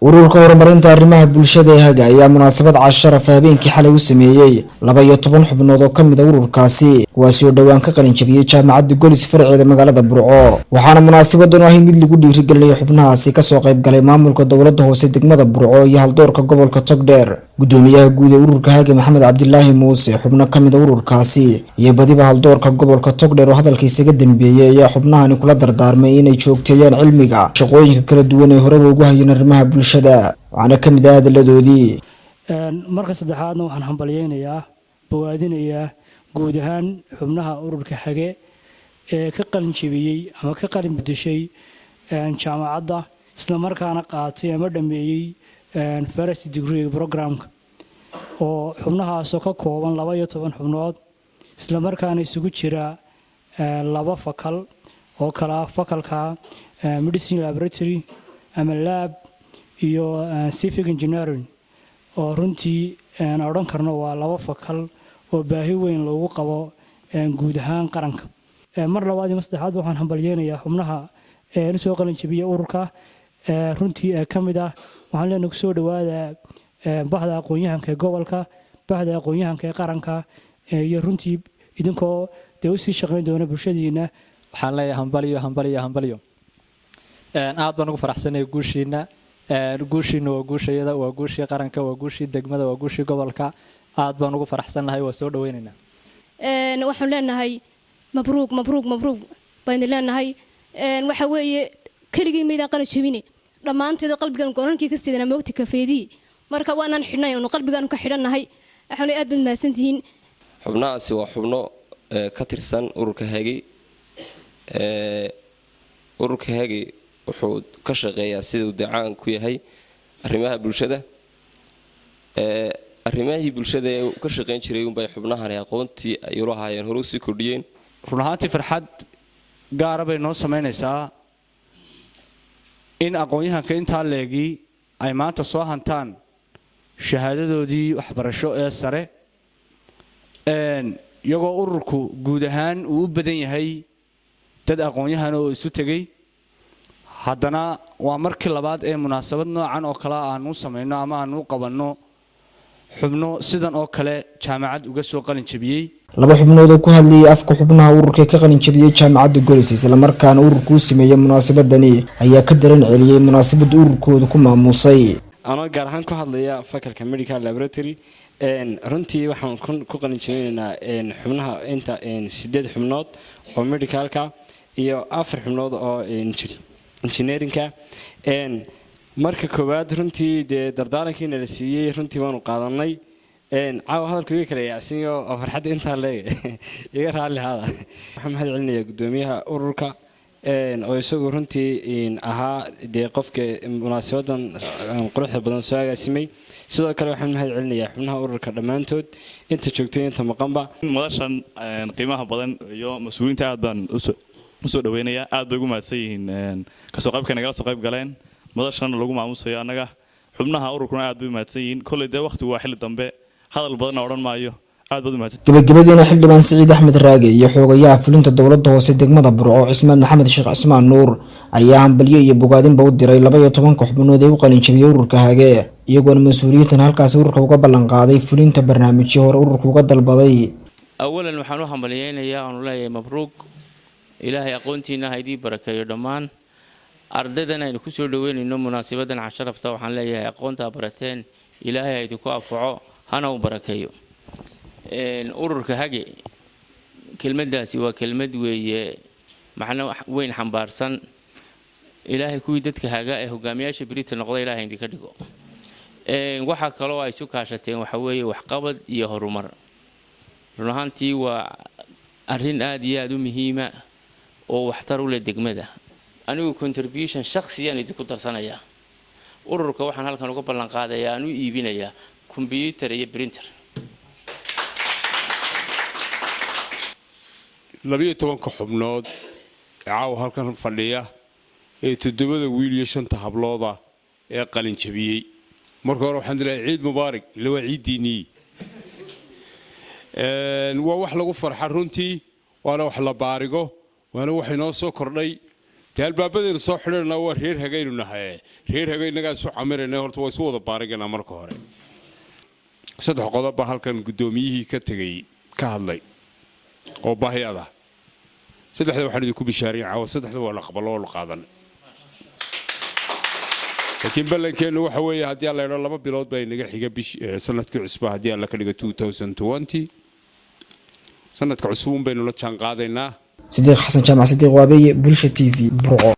ururka horumarinta arrimaha bulshada ee Haga ayaa munaasabad casharaf habeenkii xalay u sameeyay 12 xubnood oo kamid ah ururkaasi kuwaas oo dhawaan ka qalin jabiyay jaamacadda Golis farceeda magaalada Burco waxaana munaasabadan ahay mid lagu dhiirigeliyay xubnahaasi ka soo qayb galay maamulka dawladda hoose degmada Burco iyo haldoorka gobolka Togdheer gudoomiyaha guud ee ururka Haga Maxamed Cabdilaahi Muuse xubno kamid ah ururkaasi iyo badiba haldoorka gobolka Togdheer oo hadalkiisa ka dambeeyay ayaa xubnahani kula dardaarmay inay joogteeyaan cilmiga shaqooyinka kala duwan ee hore ugu hayeen arrimaha waxaana ka mid ah hadaladoodii marka saddexaadna waxaan hambalyeeynaa bogaadinayaa guud ahaan xubnaha ururka Hage ee ka qalin jabiyay ama ka qalin bedeshay jaamacadda isla markaana qaatay ama dhameeyay first degree programka oo xubnahaas oo ka kooban 12 xubnood isla markaana isugu jira laba fakal oo kala fakalka medicine laboratory ama lab iyo civic engineering oo runtii aan oran karno waa laba fakal oo baahi weyn loogu qabo guud ahaan qaranka mar labaad iyo saddexaad waxaan hambalyeeynaa xubnaha ee soo qalin jabiyay ururka runtii kamid ah waxaan leenahay soo dhawaada bahda aqoon-yahanka gobolka bahda aqoon-yahanka qaranka iyo runtii idinkoo dawsi shaqeyn doona bulshadiina waxaan leeyahay hambaliyo aad baan ugu faraxsanahay guushiina guushiina waa guushayada waa guushii qaranka waa guushii degmada waa guushii gobolka aad baan ugu faraxsanahay waa soo dhaweynaynaa waxaan leenahay mabruuk baan leenahay waxa weeye kaligii meedaan qalin jabine dhamaanteed qalbigan goorankii ka sidana moogti kafeedii marka waanaan xidhnay oo qalbigan ka xidhanahay waxaan aad bad maasantihiin xubnahaasi waa xubno ka tirsan ururka Hage ururka Hage wuxuu ka shaqeeyaa sidoo dacaan ku yahay arrimaha bulshada arrimaha bulshada ee ka shaqeyn jiray un bay xubnahan aqoontii ay u lahaayeen hore u sii kordhiyeen run ahaantii farxad gaar ah bay noo sameynaysaa in aqoon-yahanka inta leegi ay maanta soo hantaan shahaadadoodii waxbarasho ee sare iyagoo ururku guud ahaan uu u badan yahay dad aqoon-yahan oo isu tagay haddana waa markii labaad ee munaasabad noocan oo kale aan u sameeyno ama aan u qabanno xubno sidan oo kale jaamacad uga soo qalin jabiyay laba xubnood oo ku hadlayay afka xubnaha ururka ka qalin jabiyay jaamacadda Golis isla markaana ururku u sameeyay munaasabadani ayaa ka daran celiyay munaasabada ururkooda ku maamusay ana gaar ahaan ku hadlaya fakalka medical laboratory runtii waxaan ku qalin jabinaynaa xubnaha inta 8 xubnood oo medicalka iyo 4 xubnood oo engineeringka marka koowaad runtii dardaarankiina la siiyay runtii waanu qaadanay caawa hadalkooda kale yaacsiyo farxad inta leey iga raali hada waxaan mahad celinayaa gudoomiyaha ururka oo isagu runtii ahaa qofka munaasabadan quruxda badan soo agaasimay sidoo kale waxaan mahad celinayaa xubnaha ururka dhamaantood inta joogtay inta maqanba madashan qiimaha badan iyo mas'uuliyiinta aad baan u soo dhaweynayaa aad bay ugu mahadsan yihiin ka soo qaybka nagala soo qayb galeen madashan lagu maamusayo anaga xubnaha ururkuna aad bay u mahadsan yihiin kulay waqtigu waa xilli dambe hadal badan oran maayo aad baad u mahadsan gabagabadiina xildhibaan Saciid Axmed Raage iyo xogayaha fulinta dawladda hoose degmada Burco Cismaan Maxamed Sheekh Cismaan Nuur ayaa hambalyo iyo bogaadinba u diray 12 xubnood ee u qalin jabiyay ururka Hage iyagoona mas'uuliyiintan halkaas ururka uga ballan qaaday fulinta barnaamijyo hore ururka uga dalbaday awalan waxaan u hambalyeeynaa aan leeyahay mabruuk ilaahay aqoontiina haydii barakeeyo dhamaan ardaydan aynu ku soo dhaweynayno munaasabadan casharafta waxaan leeyahay aqoonta barateen ilaahay haydii ku afaco hana u barakeeyo ururka Hage kelmadaasi waa kelmad weeye macna weyn xambaarsan ilaahay kuwii dadka Haga ee hogaamiyaasha Britain noqday ilaahay indii ka dhigo waxa kale oo ay isu kaashateen waxa weeye wax qabad iyo horumar run ahaantii waa arrin aad iyo aad u muhiim ah oo waxtar u leh degmada anigu contribution shakhsiyan idinku darsanaya ururka waxaan halkan uga ballan qaadayaa aan u iibinayaa computer iyo printer 12 xubnood caaw halkan fadhiya ee 7 wiil iyo 5 hablooda ee qalin jabiyay marka hore waxaan dilaay ciid mubaarak ila waa ciidiinii waa wax lagu farxo runtii waana wax la baarigo waana wax inoo soo kordhay dee albaabadaynu soo xidhanaa waa reer hagaynu nahay reer hagay innagaa isu camirayna horta waa isu wada baariganaa marka hore 3 qodob baa halkan guddoomiyihii ka tegay ka hadlay oo baahiyada 3 waxaan idinku bishaariyay caawa 3 waa la qabalo oo la qaadan laakiin balankeenu waxa weeye haddii la yidho 2 bilood bay naga xiga sanadkii cusub haddii la ka dhigo 2020 sanadka cusub baynu la jaan qaadaynaa Sidiiq Xasan Jaamac Sidiiq Waabeeye Bulsha TV Burco